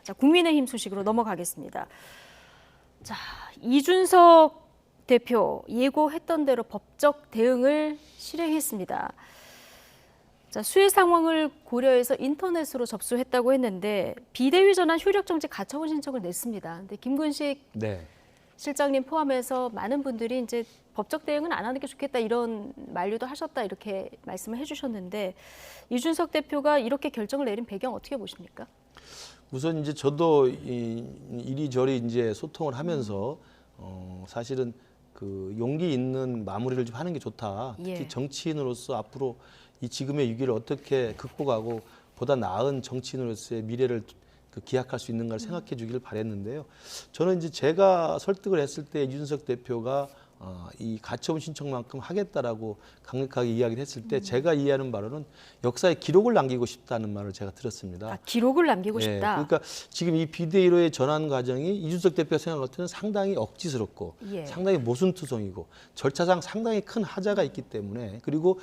자, 국민의힘 소식으로 넘어가겠습니다. 자, 이준석 대표 예고했던 대로 법적 대응을 실행했습니다. 자, 수해 상황을 고려해서 인터넷으로 접수했다고 했는데 비대위 전환 효력 정지 가처분 신청을 냈습니다. 근데 김근식 실장님 포함해서 많은 분들이 이제 법적 대응은 안 하는 게 좋겠다 이런 만류도 하셨다 이렇게 말씀을 해주셨는데 이준석 대표가 이렇게 결정을 내린 배경 어떻게 보십니까? 우선 이제 저도 이리저리 이제 소통을 하면서 사실은 그 용기 있는 마무리를 좀 하는 게 좋다. 특히 정치인으로서 앞으로 이 지금의 위기를 어떻게 극복하고 보다 나은 정치인으로서의 미래를 기약할 수 있는가를 생각해 주기를 바랬는데요. 저는 이제 제가 설득을 했을 때 이준석 대표가 이 가처분 신청만큼 하겠다라고 강력하게 이야기를 했을 때 제가 이해하는 바로는 역사에 기록을 남기고 싶다는 말을 제가 들었습니다. 아, 기록을 남기고 싶다. 그러니까 지금 이 비대위로의 전환 과정이 이준석 대표가 생각할 때는 상당히 억지스럽고 상당히 모순투성이고 절차상 상당히 큰 하자가 있기 때문에 그리고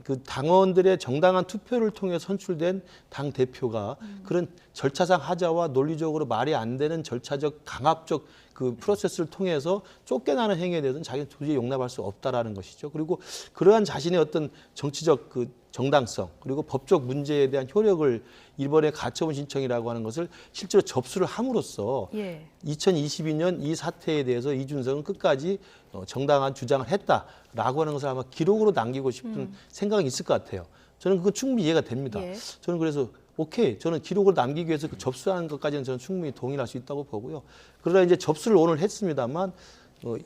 그 당원들의 정당한 투표를 통해 선출된 당 대표가 그런 절차상 하자와 논리적으로 말이 안 되는 절차적 강압적 그 프로세스를 통해서 쫓겨나는 행위에 대해서는 자기는 도저히 용납할 수 없다라는 것이죠. 그리고 그러한 자신의 어떤 정치적 그 정당성 그리고 법적 문제에 대한 효력을 이번에 가처분 신청이라고 하는 것을 실제로 접수를 함으로써 2022년 이 사태에 대해서 이준석은 끝까지 정당한 주장을 했다라고 하는 것을 아마 기록으로 남기고 싶은 생각이 있을 것 같아요. 저는 그건 충분히 이해가 됩니다. 저는 그래서 오케이, 저는 기록을 남기기 위해서 그 접수하는 것까지는 저는 충분히 동의할 수 있다고 보고요. 그러나 이제 접수를 오늘 했습니다만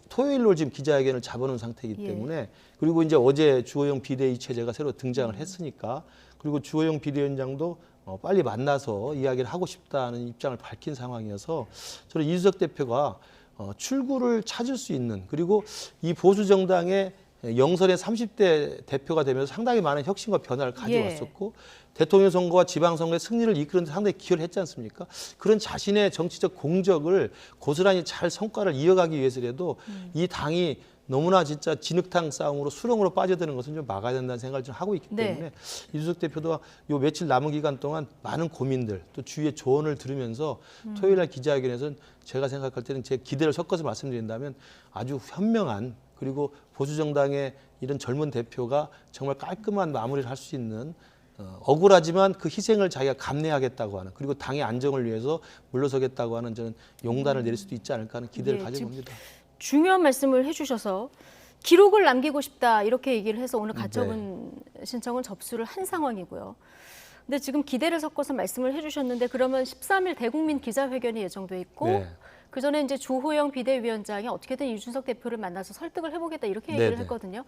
토요일로 지금 기자회견을 잡아놓은 상태이기 때문에 그리고 이제 어제 주호영 비대위 체제가 새로 등장을 했으니까 그리고 주호영 비대위원장도 빨리 만나서 이야기를 하고 싶다는 입장을 밝힌 상황이어서 저는 이준석 대표가 출구를 찾을 수 있는 그리고 이 보수 정당의 영선의 30대 대표가 되면서 상당히 많은 혁신과 변화를 가져왔었고 대통령 선거와 지방선거의 승리를 이끄는 데 상당히 기여를 했지 않습니까? 그런 자신의 정치적 공적을 고스란히 잘 성과를 이어가기 위해서라도 이 당이 너무나 진짜 진흙탕 싸움으로 수렁으로 빠져드는 것은 좀 막아야 된다는 생각을 좀 하고 있기 때문에 이준석 대표도 요 며칠 남은 기간 동안 많은 고민들 또 주위의 조언을 들으면서 토요일 날 기자회견에서는 제가 생각할 때는 제 기대를 섞어서 말씀드린다면 아주 현명한 그리고 보수정당의 이런 젊은 대표가 정말 깔끔한 마무리를 할 수 있는 억울하지만 그 희생을 자기가 감내하겠다고 하는 그리고 당의 안정을 위해서 물러서겠다고 하는 저는 용단을 내릴 수도 있지 않을까 하는 기대를 가져봅니다. 중요한 말씀을 해주셔서 기록을 남기고 싶다 이렇게 얘기를 해서 오늘 가처분 신청을 접수를 한 상황이고요. 근데 지금 기대를 섞어서 말씀을 해주셨는데 그러면 13일 대국민 기자회견이 예정돼 있고 그 전에 이제 주호영 비대위원장이 어떻게든 이준석 대표를 만나서 설득을 해보겠다 이렇게 얘기를 했거든요.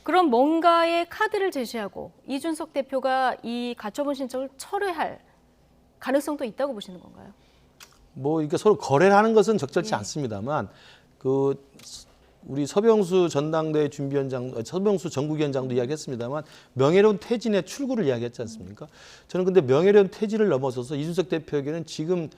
그럼 뭔가의 카드를 제시하고 이준석 대표가 이 가처분 신청을 철회할 가능성도 있다고 보시는 건가요? 뭐 이렇게 서로 거래를 하는 것은 적절치 않습니다만 그 우리 서병수 전당대회 준비위원장, 서병수 전국위원장도 이야기했습니다만 명예로운 퇴진의 출구를 이야기했지 않습니까? 저는 근데 명예로운 퇴진을 넘어서서 이준석 대표에게는 지금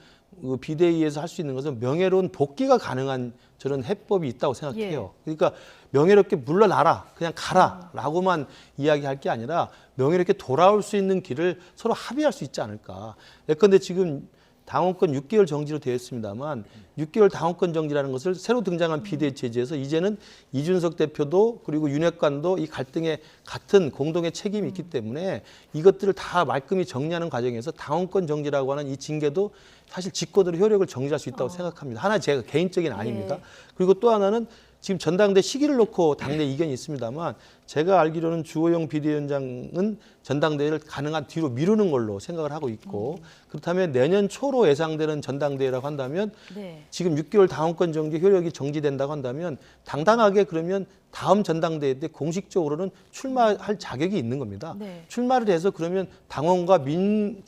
그 비대위에서 할 수 있는 것은 명예로운 복귀가 가능한 저런 해법이 있다고 생각해요. 그러니까 명예롭게 물러나라, 그냥 가라라고만 이야기할 게 아니라 명예롭게 돌아올 수 있는 길을 서로 합의할 수 있지 않을까. 예컨대 지금 당원권 6개월 정지로 되어 있습니다만 6개월 당원권 정지라는 것을 새로 등장한 비대위 체제에서 이제는 이준석 대표도 그리고 윤핵관도 이 갈등에 같은 공동의 책임이 있기 때문에 이것들을 다 말끔히 정리하는 과정에서 당원권 정지라고 하는 이 징계도 사실 직권으로 효력을 정지할 수 있다고 생각합니다. 하나 제가 개인적인 아닙니다. 그리고 또 하나는 지금 전당대 시기를 놓고 당내 이견이 있습니다만 제가 알기로는 주호영 비대위원장은 전당대회를 가능한 뒤로 미루는 걸로 생각을 하고 있고 그렇다면 내년 초로 예상되는 전당대회라고 한다면 지금 6개월 당원권 정지 효력이 정지된다고 한다면 당당하게 그러면 다음 전당대회 때 공식적으로는 출마할 자격이 있는 겁니다. 출마를 해서 그러면 당원과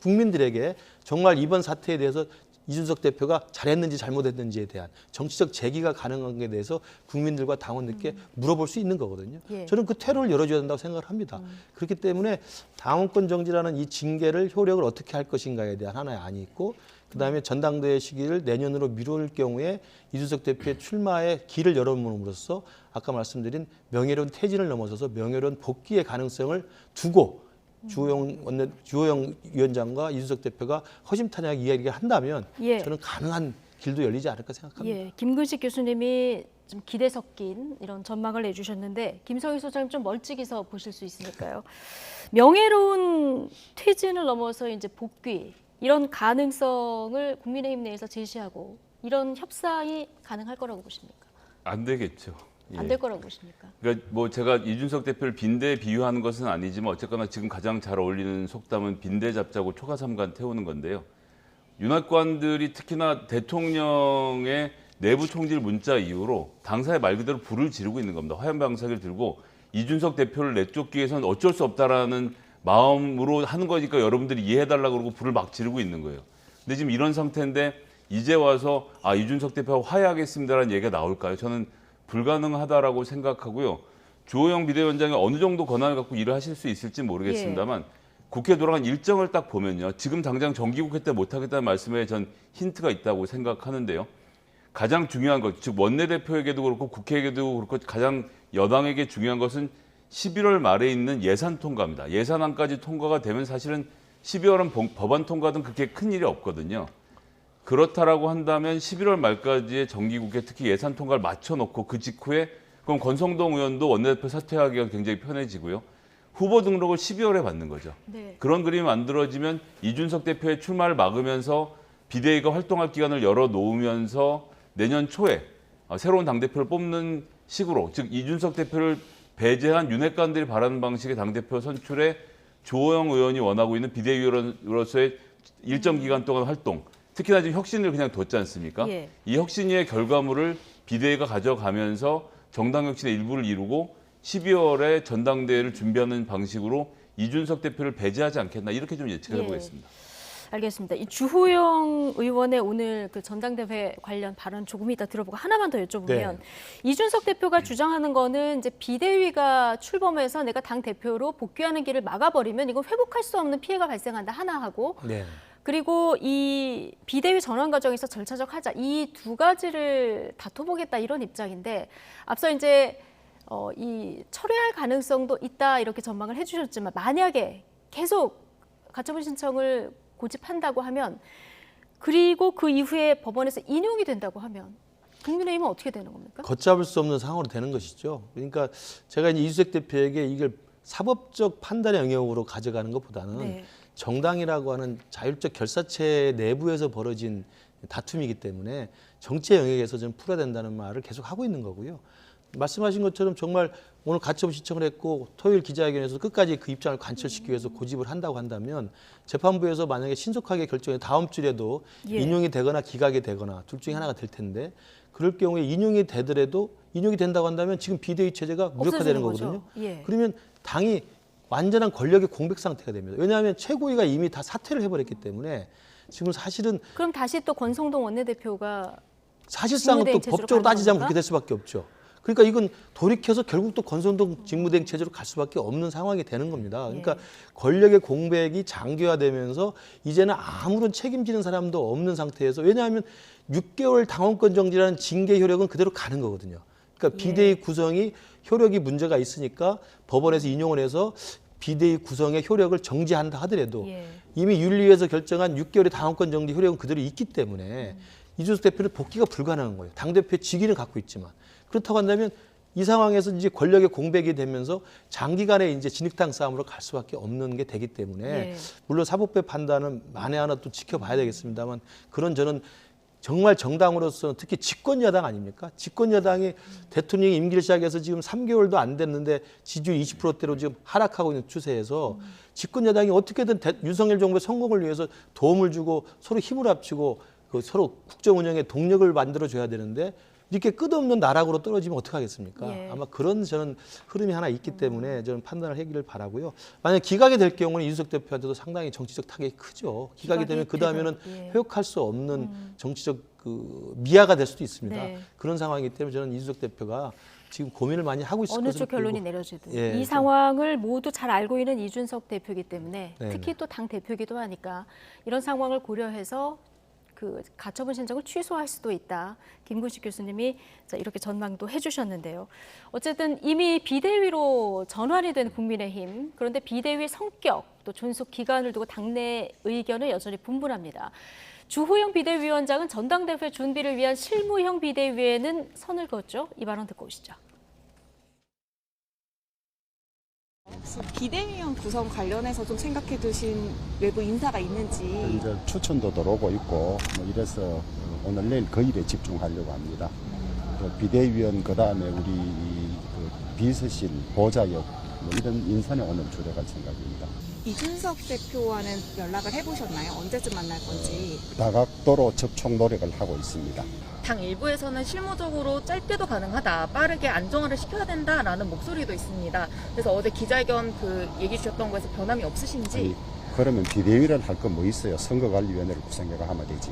국민들에게 정말 이번 사태에 대해서 이준석 대표가 잘했는지 잘못했는지에 대한 정치적 제기가 가능한 것에 대해서 국민들과 당원들께 물어볼 수 있는 거거든요. 저는 그 퇴로를 열어줘야 된다고 생각을 합니다. 그렇기 때문에 당원권 정지라는 이 징계를 효력을 어떻게 할 것인가에 대한 하나의 안이 있고 그다음에 전당대회 시기를 내년으로 미룰 경우에 이준석 대표의 출마의 길을 열어줌으로써 아까 말씀드린 명예로운 퇴진을 넘어서서 명예로운 복귀의 가능성을 두고 주호영 위원장과 이준석 대표가 허심탄회하게 이야기를 한다면 예. 저는 가능한 길도 열리지 않을까 생각합니다. 예, 김근식 교수님이 좀 기대 섞인 이런 전망을 내주셨는데 김성희 소장님 좀 멀찍이서 보실 수 있으니까요. 명예로운 퇴진을 넘어서 이제 복귀 이런 가능성을 국민의힘 내에서 제시하고 이런 협상이 가능할 거라고 보십니까? 안 되겠죠. 안 될 거라고 보십니까? 그러니까 뭐 제가 이준석 대표를 빈대에 비유하는 것은 아니지만 어쨌거나 지금 가장 잘 어울리는 속담은 빈대 잡자고 초가삼간 태우는 건데요. 윤핵관들이 특히나 대통령의 내부 총질 문자 이후로 당사에 말 그대로 불을 지르고 있는 겁니다. 화염방사기를 들고 이준석 대표를 내쫓기 위해서는 어쩔 수 없다라는 마음으로 하는 거니까 여러분들이 이해해달라고 그러고 불을 막 지르고 있는 거예요. 근데 지금 이런 상태인데 이제 와서 이준석 대표와 화해하겠습니다라는 얘기가 나올까요? 저는 불가능하다라고 생각하고요. 주호영 비대위원장이 어느 정도 권한을 갖고 일을 하실 수 있을지 모르겠습니다만 국회 돌아간 일정을 딱 보면요. 지금 당장 정기국회 때 못하겠다는 말씀에 전 힌트가 있다고 생각하는데요. 가장 중요한 것, 즉 원내대표에게도 그렇고 국회에게도 그렇고 가장 여당에게 중요한 것은 11월 말에 있는 예산 통과입니다. 예산안까지 통과가 되면 사실은 12월은 법안 통과든 그렇게 큰 일이 없거든요. 그렇다라고 한다면 11월 말까지의 정기국회 특히 예산 통과를 맞춰놓고 그 직후에 그럼 권성동 의원도 원내대표 사퇴하기가 굉장히 편해지고요. 후보 등록을 12월에 받는 거죠. 네. 그런 그림이 만들어지면 이준석 대표의 출마를 막으면서 비대위가 활동할 기간을 열어놓으면서 내년 초에 새로운 당대표를 뽑는 식으로 즉 이준석 대표를 배제한 윤핵관들이 바라는 방식의 당대표 선출에 주호영 의원이 원하고 있는 비대위원으로서의 일정 기간 동안 활동 특히나 지금 혁신을 그냥 뒀지 않습니까? 예. 이 혁신의 결과물을 비대위가 가져가면서 정당 혁신의 일부를 이루고 12월에 전당대회를 준비하는 방식으로 이준석 대표를 배제하지 않겠나 이렇게 좀 예측을 해보겠습니다. 알겠습니다. 이 주호영 의원의 오늘 그 전당대회 관련 발언 조금 이따 들어보고 하나만 더 여쭤보면 이준석 대표가 주장하는 거는 이제 비대위가 출범해서 내가 당 대표로 복귀하는 길을 막아버리면 이건 회복할 수 없는 피해가 발생한다 하나 하고 그리고 이 비대위 전환 과정에서 절차적 하자 이 두 가지를 다퉈보겠다 이런 입장인데 앞서 이제 이 철회할 가능성도 있다 이렇게 전망을 해주셨지만 만약에 계속 가처분 신청을 고집한다고 하면 그리고 그 이후에 법원에서 인용이 된다고 하면 국민의힘은 어떻게 되는 겁니까? 걷잡을 수 없는 상황으로 되는 것이죠. 그러니까 제가 이제 이준석 대표에게 이걸 사법적 판단의 영역으로 가져가는 것보다는 정당이라고 하는 자율적 결사체 내부에서 벌어진 다툼이기 때문에 정치의 영역에서 좀 풀어야 된다는 말을 계속 하고 있는 거고요. 말씀하신 것처럼 정말 오늘 가처분 신청을 했고 토요일 기자회견에서 끝까지 그 입장을 관철시키기 위해서 고집을 한다고 한다면 재판부에서 만약에 신속하게 결정해 다음 주에도 인용이 되거나 기각이 되거나 둘 중에 하나가 될 텐데 그럴 경우에 인용이 되더라도 인용이 된다고 한다면 지금 비대위 체제가 무력화되는 거거든요. 그러면 당이 완전한 권력의 공백 상태가 됩니다. 왜냐하면 최고위가 이미 다 사퇴를 해버렸기 때문에 지금 사실은 그럼 다시 또 권성동 원내대표가 사실상은 또 법적으로 따지자면 그렇게 될 수밖에 없죠. 그러니까 이건 돌이켜서 결국 또 권성동 직무대행 체제로 갈 수밖에 없는 상황이 되는 겁니다. 그러니까 권력의 공백이 장기화되면서 이제는 아무런 책임지는 사람도 없는 상태에서 왜냐하면 6개월 당원권 정지라는 징계 효력은 그대로 가는 거거든요. 그러니까 비대위 구성이 효력이 문제가 있으니까 법원에서 인용을 해서 비대위 구성의 효력을 정지한다 하더라도 이미 윤리위에서 결정한 6개월의 당원권 정지 효력은 그대로 있기 때문에 이준석 대표는 복귀가 불가능한 거예요. 당대표의 직위는 갖고 있지만. 그렇다고 한다면 이 상황에서 이제 권력의 공백이 되면서 장기간의 이제 진흙탕 싸움으로 갈 수밖에 없는 게 되기 때문에 물론 사법부의 판단은 만에 하나 또 지켜봐야 되겠습니다만 그런 저는 정말 정당으로서는 특히 집권 여당 아닙니까? 집권 여당이 대통령이 임기를 시작해서 지금 3개월도 안 됐는데 지지율 20%대로 지금 하락하고 있는 추세에서 집권 여당이 어떻게든 윤석열 정부의 성공을 위해서 도움을 주고 서로 힘을 합치고 그 서로 국정 운영에 동력을 만들어줘야 되는데 이렇게 끝없는 나락으로 떨어지면 어떡하겠습니까? 아마 그런 저는 흐름이 하나 있기 때문에 저는 판단을 하기를 바라고요. 만약 기각이 될 경우는 이준석 대표한테도 상당히 정치적 타격이 크죠. 기각이 되면 그 다음에는 회복할 수 없는 정치적 그 미아가 될 수도 있습니다. 그런 상황이기 때문에 저는 이준석 대표가 지금 고민을 많이 하고 있을 것으로 어느 쪽 결론이 내려지든 이 상황을 모두 잘 알고 있는 이준석 대표이기 때문에 특히 또 당 대표이기도 하니까 이런 상황을 고려해서 그 가처분 신청을 취소할 수도 있다. 김군식 교수님이 자, 이렇게 전망도 해주셨는데요. 어쨌든 이미 비대위로 전환이 된 국민의힘. 그런데 비대위의 성격 또 존속 기간을 두고 당내 의견은 여전히 분분합니다. 주호영 비대위원장은 전당대회 준비를 위한 실무형 비대위에는 선을 그었죠. 이 발언 듣고 오시죠. 혹시 비대위원 구성 관련해서 좀 생각해 두신 외부 인사가 있는지. 이제 추천도 들어오고 있고 뭐 이래서 오늘 내일 그 일에 집중하려고 합니다. 그 비대위원 그다음에 우리 그 비서실 보좌역 뭐 이런 인선에 오늘 주력할 생각입니다. 이준석 대표와는 연락을 해보셨나요? 언제쯤 만날 건지. 다각도로 접촉 노력을 하고 있습니다. 당 일부에서는 실무적으로 짧게도 가능하다, 빠르게 안정화를 시켜야 된다라는 목소리도 있습니다. 그래서 어제 기자회견 그 얘기 주셨던 거에서 변함이 없으신지. 아니, 그러면 비대위를 할 거 뭐 있어요? 선거관리위원회를 구성해가 하면 되지.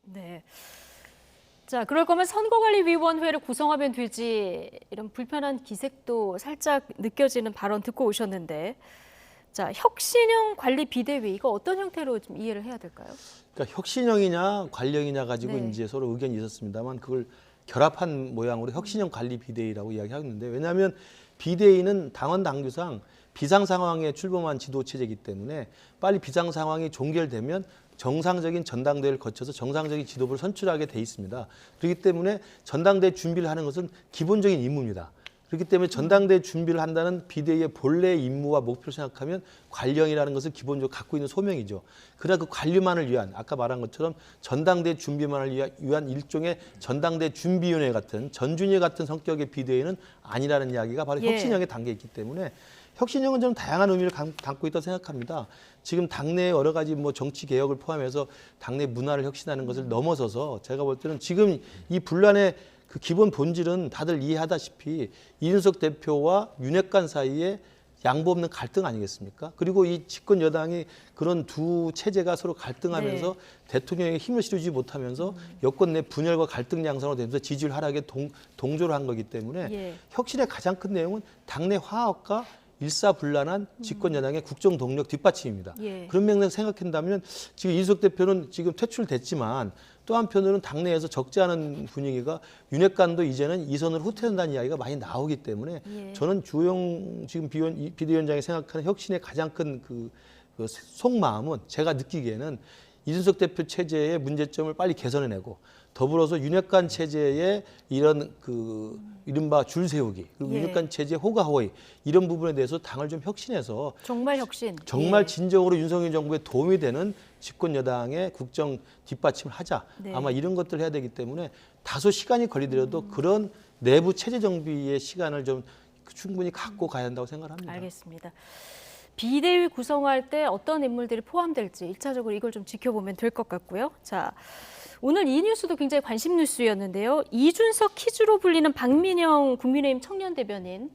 네. 자, 그럴 거면 선거관리위원회를 구성하면 되지. 이런 불편한 기색도 살짝 느껴지는 발언 듣고 오셨는데, 자, 혁신형 관리 비대위 이거 어떤 형태로 좀 이해를 해야 될까요? 그러니까 혁신형이냐 관령이냐 가지고 네. 이제 서로 의견이 있었습니다만 그걸 결합한 모양으로 혁신형 관리 비대위라고 이야기하는데, 왜냐하면 비대위는 당원 당규상 비상 상황에 출범한 지도 체제이기 때문에 빨리 비상 상황이 종결되면 정상적인 전당대회를 거쳐서 정상적인 지도부를 선출하게 돼 있습니다. 그렇기 때문에 전당대회 준비를 하는 것은 기본적인 임무입니다. 그렇기 때문에 전당대회 준비를 한다는 비대위의 본래 임무와 목표를 생각하면 관령이라는 것을 기본적으로 갖고 있는 소명이죠. 그러나 그 관리만을 위한, 아까 말한 것처럼 전당대회 준비만을 위한 일종의 전당대회 준비위원회 같은 전준위 같은 성격의 비대위는 아니라는 이야기가 바로 예. 혁신형에 담겨 있기 때문에 혁신형은 좀 다양한 의미를 담고 있다고 생각합니다. 지금 당내 여러 가지 뭐 정치 개혁을 포함해서 당내 문화를 혁신하는 것을 넘어서서 제가 볼 때는 지금 이 분란의 그 기본 본질은 다들 이해하다시피 이준석 대표와 윤핵관 사이에 양보 없는 갈등 아니겠습니까? 그리고 이 집권 여당이 그런 두 체제가 서로 갈등하면서 네. 대통령에게 힘을 실어주지 못하면서 여권 내 분열과 갈등 양상으로 되면서 지지율 하락에 동조를 한 거기 때문에 예. 혁신의 가장 큰 내용은 당내 화합과 일사불란한 집권 여당의 국정 동력 뒷받침입니다. 예. 그런 맥락 생각한다면 지금 이준석 대표는 지금 퇴출됐지만 또 한편으로는 당내에서 적지 않은 분위기가 윤핵관도 이제는 이선으로 후퇴한다는 이야기가 많이 나오기 때문에 예. 저는 주호영 지금 비대위원장이 생각하는 혁신의 가장 큰 그 속마음은 제가 느끼기에는 이준석 대표 체제의 문제점을 빨리 개선해내고 더불어서 윤핵관 체제의 이런 그 이른바 줄 세우기 그리고 예. 윤핵관 체제 호가호의 이런 부분에 대해서 당을 좀 혁신해서 정말 혁신. 정말 예. 진정으로 윤석열 정부에 도움이 되는 집권 여당의 국정 뒷받침을 하자. 네. 아마 이런 것들을 해야 되기 때문에 다소 시간이 걸리더라도 그런 내부 체제 정비의 시간을 좀 충분히 갖고 가야 한다고 생각합니다. 알겠습니다. 비대위 구성할 때 어떤 인물들이 포함될지 1차적으로 이걸 좀 지켜보면 될 것 같고요. 자, 오늘 이 뉴스도 굉장히 관심 뉴스였는데요. 이준석 키즈로 불리는 박민영 국민의힘 청년 대변인,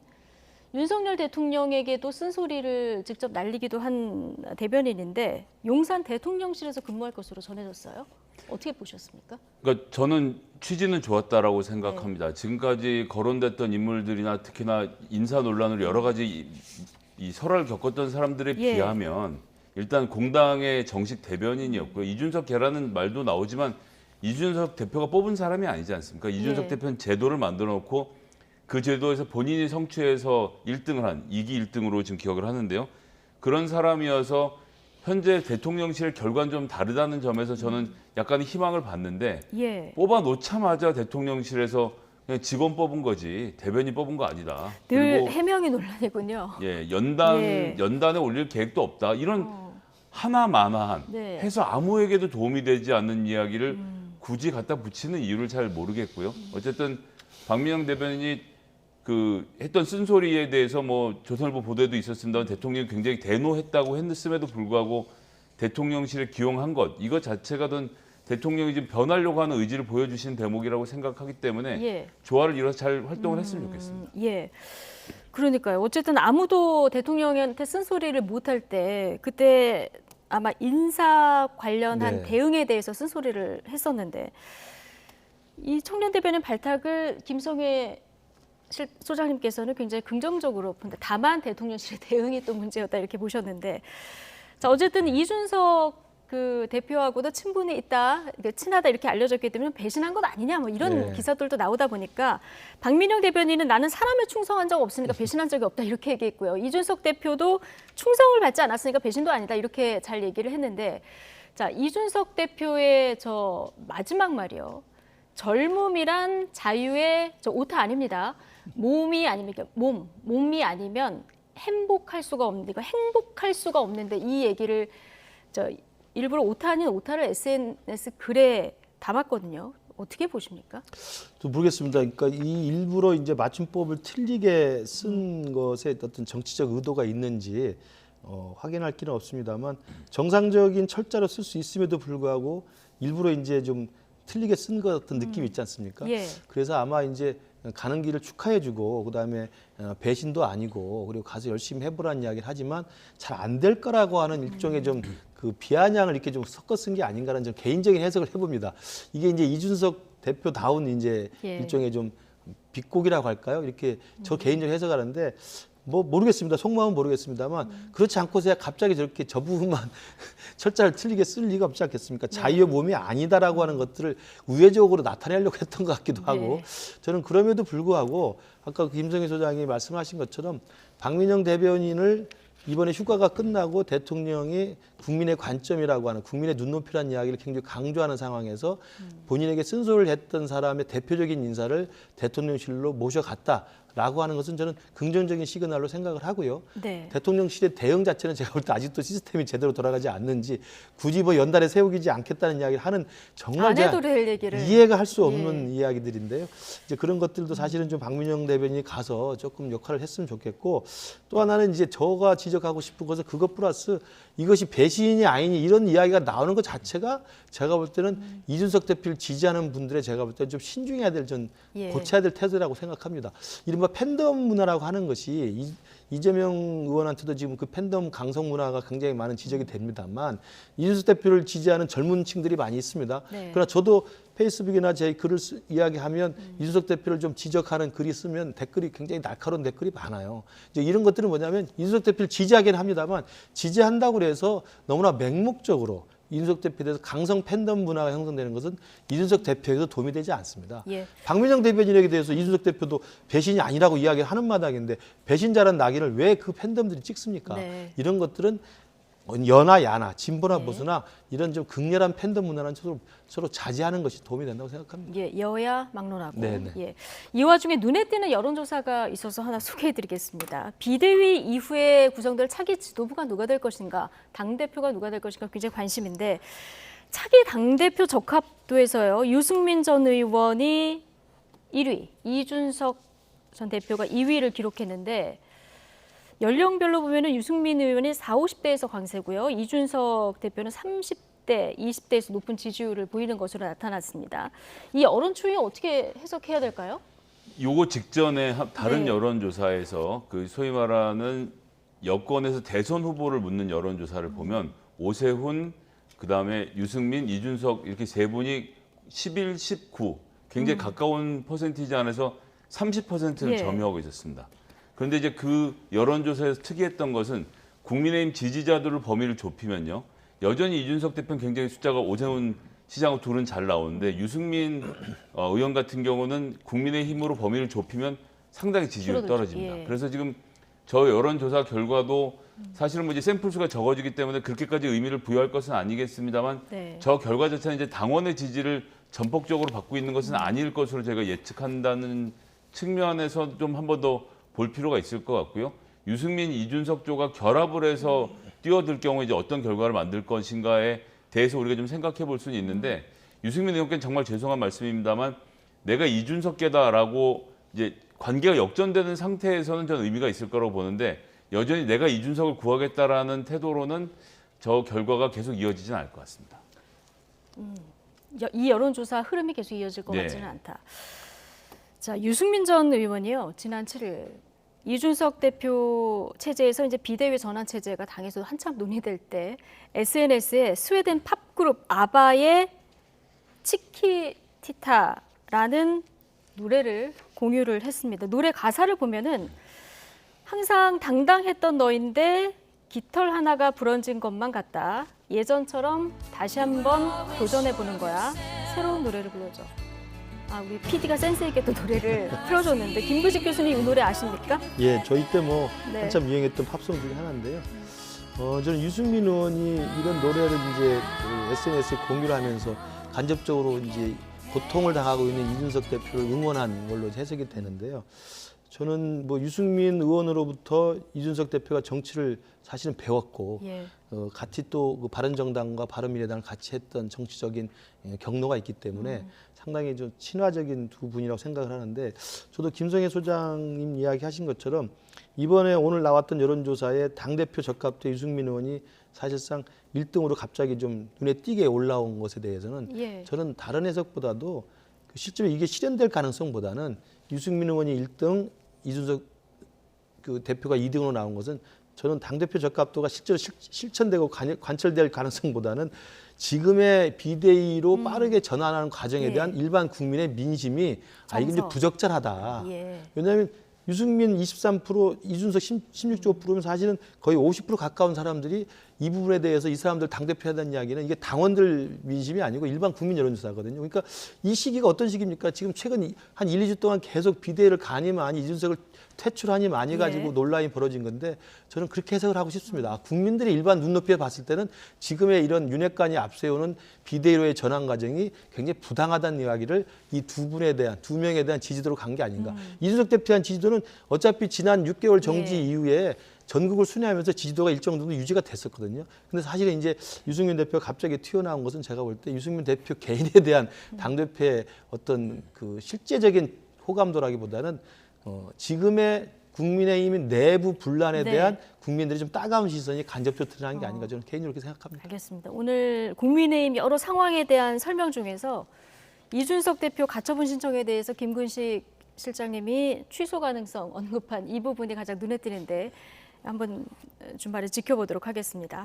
윤석열 대통령에게도 쓴소리를 직접 날리기도 한 대변인인데 용산 대통령실에서 근무할 것으로 전해졌어요. 어떻게 보셨습니까? 그러니까 저는 취지는 좋았다라고 생각합니다. 지금까지 거론됐던 인물들이나 특히나 인사 논란으로 여러 가지 이 설화를 겪었던 사람들에 예. 비하면 일단 공당의 정식 대변인이었고요. 이준석 계라는 말도 나오지만 이준석 대표가 뽑은 사람이 아니지 않습니까? 이준석 예. 대표는 제도를 만들어 놓고 그 제도에서 본인이 성취해서 1등을 한 2기 1등으로 지금 기억을 하는데요. 그런 사람이어서 현재 대통령실 결과는 좀 다르다는 점에서 저는 약간의 희망을 봤는데 예. 뽑아 놓자마자 대통령실에서 그냥 직원 뽑은 거지 대변인 뽑은 거 아니다. 늘 그리고 해명이 논란이군요. 예, 예. 연단에 올릴 계획도 없다. 이런 하나마나한 네. 해서 아무에게도 도움이 되지 않는 이야기를 굳이 갖다 붙이는 이유를 잘 모르겠고요. 어쨌든 박민영 대변인이 그 했던 쓴소리에 대해서 뭐 조선일보 보도에도 있었습니다만 대통령이 굉장히 대노했다고 했음에도 불구하고 대통령실에 기용한 것 이것 자체가 대통령이 지금 변하려고 하는 의지를 보여주신 대목이라고 생각하기 때문에 예. 조화를 이뤄서 잘 활동을 했으면 좋겠습니다. 예. 그러니까요. 어쨌든 아무도 대통령한테 쓴소리를 못할 때 그때 아마 인사 관련한 네. 대응에 대해서 쓴소리를 했었는데 이 청년 대변인 발탁을 김성회 소장님께서는 굉장히 긍정적으로 본다. 다만 대통령실의 대응이 또 문제였다 이렇게 보셨는데 자 어쨌든 이준석 그 대표하고도 친분이 있다, 친하다 이렇게 알려졌기 때문에 배신한 것 아니냐 뭐 이런 네. 기사들도 나오다 보니까 박민영 대변인은 나는 사람에 충성한 적 없으니까 배신한 적이 없다 이렇게 얘기했고요. 이준석 대표도 충성을 받지 않았으니까 배신도 아니다 이렇게 잘 얘기를 했는데 자 이준석 대표의 저 마지막 말이요. 젊음이란 자유의 저 오타 아닙니다. 몸이 아니면 행복할 수가 없는데 이 얘기를 저 일부러 오타 아닌 오타를 SNS 글에 담았거든요. 어떻게 보십니까? 또 모르겠습니다. 그러니까 이 일부러 이제 맞춤법을 틀리게 쓴 것에 어떤 정치적 의도가 있는지 확인할 길은 없습니다만 정상적인 철자로 쓸 수 있음에도 불구하고 일부러 이제 좀 틀리게 쓴 것 같은 느낌이 있지 않습니까? 예. 그래서 아마 이제 가는 길을 축하해주고 그다음에 배신도 아니고 그리고 가서 열심히 해보라는 이야기를 하지만 잘 안 될 거라고 하는 일종의 좀 그 비아냥을 이렇게 좀 섞어 쓴 게 아닌가라는 좀 개인적인 해석을 해봅니다. 이게 이제 이준석 대표다운 이제 예. 일종의 좀 비꼬기라고 할까요? 이렇게 저 개인적인 해석하는데 뭐 모르겠습니다. 속마음은 모르겠습니다만 그렇지 않고서야 갑자기 저렇게 저 부분만 철자를 틀리게 쓸 리가 없지 않겠습니까? 자유의 몸이 아니다라고 하는 것들을 우회적으로 나타내려고 했던 것 같기도 하고 저는 그럼에도 불구하고 아까 김성희 소장이 말씀하신 것처럼 박민영 대변인을 이번에 휴가가 끝나고 대통령이 국민의 관점이라고 하는 국민의 눈높이라는 이야기를 굉장히 강조하는 상황에서 본인에게 쓴소리를 했던 사람의 대표적인 인사를 대통령실로 모셔갔다라고 하는 것은 저는 긍정적인 시그널로 생각을 하고요. 네. 대통령실의 대응 자체는 제가 볼 때 아직도 시스템이 제대로 돌아가지 않는지 굳이 뭐 연달에 세우지 않겠다는 이야기를 하는 정말 안 제가 해도 될 얘기를 이해가 할 수 없는 이야기들인데요. 이제 그런 것들도 사실은 좀 박민영 대변인이 가서 조금 역할을 했으면 좋겠고 또 하나는 이제 저가 지적하고 싶은 것은 그것 플러스 이것이 배신이 아니니 이런 이야기가 나오는 것 자체가 제가 볼 때는 이준석 대표를 지지하는 분들의 제가 볼 때는 좀 신중해야 될 좀 예. 고쳐야 될 태도라고 생각합니다. 이른바 팬덤 문화라고 하는 것이 이재명 의원한테도 지금 그 팬덤 강성 문화가 굉장히 많은 지적이 됩니다만 이준석 대표를 지지하는 젊은 층들이 많이 있습니다. 네. 그러나 저도 페이스북이나 제 글을 이야기하면 이준석 대표를 좀 지적하는 글이 쓰면 댓글이 굉장히 날카로운 댓글이 많아요. 이제 이런 것들은 뭐냐면 이준석 대표를 지지하긴 합니다만 지지한다고 해서 너무나 맹목적으로 이준석 대표에 대해서 강성 팬덤 문화가 형성되는 것은 이준석 대표에게도 도움이 되지 않습니다. 예. 박민영 대변인에게 대해서 이준석 대표도 배신이 아니라고 이야기를 하는 마당인데 배신자란 낙인을 왜 그 팬덤들이 찍습니까? 네. 이런 것들은 여나 야나 진보나 보수나 이런 좀 극렬한 팬덤 문화는 서로 자제하는 것이 도움이 된다고 생각합니다. 예, 여야 막론하고. 네네. 예. 이 와중에 눈에 띄는 여론조사가 있어서 하나 소개해드리겠습니다. 비대위 이후에 구성될 차기 지도부가 누가 될 것인가, 당대표가 누가 될 것인가 굉장히 관심인데 차기 당대표 적합도에서요. 유승민 전 의원이 1위, 이준석 전 대표가 2위를 기록했는데 연령별로 보면은 유승민 의원이 40, 50대에서 강세고요. 이준석 대표는 30대, 20대에서 높은 지지율을 보이는 것으로 나타났습니다. 이 여론 추이 어떻게 해석해야 될까요? 요거 직전에 다른 네. 여론조사에서 그 소위 말하는 여권에서 대선 후보를 묻는 여론조사를 보면 오세훈, 그다음에 유승민, 이준석 이렇게 세 분이 11, 19 굉장히 가까운 퍼센티지 안에서 30%를 예. 점유하고 있었습니다. 그런데 이제 그 여론조사에서 특이했던 것은 국민의힘 지지자들을 범위를 좁히면요. 여전히 이준석 대표는 굉장히 숫자가 오세훈 시장하고 둘은 잘 나오는데 유승민 의원 같은 경우는 국민의힘으로 범위를 좁히면 상당히 지지율이 줄어들죠. 떨어집니다. 예. 그래서 지금 저 여론조사 결과도 사실은 뭐 이제 샘플 수가 적어지기 때문에 그렇게까지 의미를 부여할 것은 아니겠습니다만 네. 저 결과 자체는 이제 당원의 지지를 전폭적으로 받고 있는 것은 아닐 것으로 제가 예측한다는 측면에서 좀 한 번 더 볼 필요가 있을 것 같고요. 유승민, 이준석 조가 결합을 해서 뛰어들 경우에 이제 어떤 결과를 만들 것인가에 대해서 우리가 좀 생각해 볼 수는 있는데 유승민 의원께는 정말 죄송한 말씀입니다만 내가 이준석계다라고 이제 관계가 역전되는 상태에서는 저는 의미가 있을 거라고 보는데 여전히 내가 이준석을 구하겠다라는 태도로는 저 결과가 계속 이어지진 않을 것 같습니다. 이 여론조사 흐름이 계속 이어질 것 네. 같지는 않다. 자, 유승민 전 의원이요. 지난 7일 이준석 대표 체제에서 이제 비대위 전환 체제가 당에서 한참 논의될 때 SNS에 스웨덴 팝그룹 아바의 치키티타라는 노래를 공유를 했습니다. 노래 가사를 보면은 항상 당당했던 너인데 깃털 하나가 부러진 것만 같다. 예전처럼 다시 한번 도전해 보는 거야. 새로운 노래를 불러줘. 아, 우리 PD가 센스 있게 또 노래를 틀어줬는데 김부식 교수님 이 노래 아십니까? 예, 저희 때 뭐 네. 한참 유행했던 팝송 중에 하나인데요. 저는 유승민 의원이 이런 노래를 이제 그 SNS에 공유를 하면서 간접적으로 이제 고통을 당하고 있는 이준석 대표를 응원한 걸로 해석이 되는데요. 저는 뭐 유승민 의원으로부터 이준석 대표가 정치를 사실은 배웠고 예. 같이 또 그 바른정당과 바른미래당을 같이 했던 정치적인 경로가 있기 때문에 상당히 좀 친화적인 두 분이라고 생각을 하는데 저도 김성애 소장님 이야기하신 것처럼 이번에 오늘 나왔던 여론조사에 당대표 적합도 유승민 의원이 사실상 1등으로 갑자기 좀 눈에 띄게 올라온 것에 대해서는 예. 저는 다른 해석보다도 실제로 이게 실현될 가능성보다는 유승민 의원이 1등, 이준석 그 대표가 2등으로 나온 것은 저는 당대표 적합도가 실제로 실천되고 관철될 가능성보다는 지금의 비대위로 빠르게 전환하는 과정에 예. 대한 일반 국민의 민심이 아, 이게 이제 정서. 부적절하다. 예. 왜냐하면 유승민 23%, 이준석 16.5%면 사실은 거의 50% 가까운 사람들이 이 부분에 대해서 이 사람들 당대표 하다는 이야기는 이게 당원들 민심이 아니고 일반 국민 여론조사거든요. 그러니까 이 시기가 어떤 시기입니까? 지금 최근 한 1, 2주 동안 계속 비대위를 가니 많이 이준석을 퇴출하니 많이 가지고 예. 논란이 벌어진 건데 저는 그렇게 해석을 하고 싶습니다. 국민들이 일반 눈높이에 봤을 때는 지금의 이런 윤핵관이 앞세우는 비대위로의 전환 과정이 굉장히 부당하다는 이야기를 이 두 분에 대한, 두 명에 대한 지지도로 간 게 아닌가. 이준석 대표에 대한 지지도는 어차피 지난 6개월 정지 예. 이후에 전국을 순회하면서 지지도가 일정 정도 유지가 됐었거든요. 근데 사실은 이제 유승민 대표가 갑자기 튀어나온 것은 제가 볼 때 유승민 대표 개인에 대한 당대표의 어떤 그 실제적인 호감도라기보다는 지금의 국민의힘 내부 분란에 네. 대한 국민들이 좀 따가운 시선이 간접적으로 드러난 게 아닌가 저는 개인적으로 그렇게 생각합니다. 알겠습니다. 오늘 국민의힘 여러 상황에 대한 설명 중에서 이준석 대표 가처분 신청에 대해서 김근식 실장님이 취소 가능성 언급한 이 부분이 가장 눈에 띄는데 한번 준말을 지켜보도록 하겠습니다.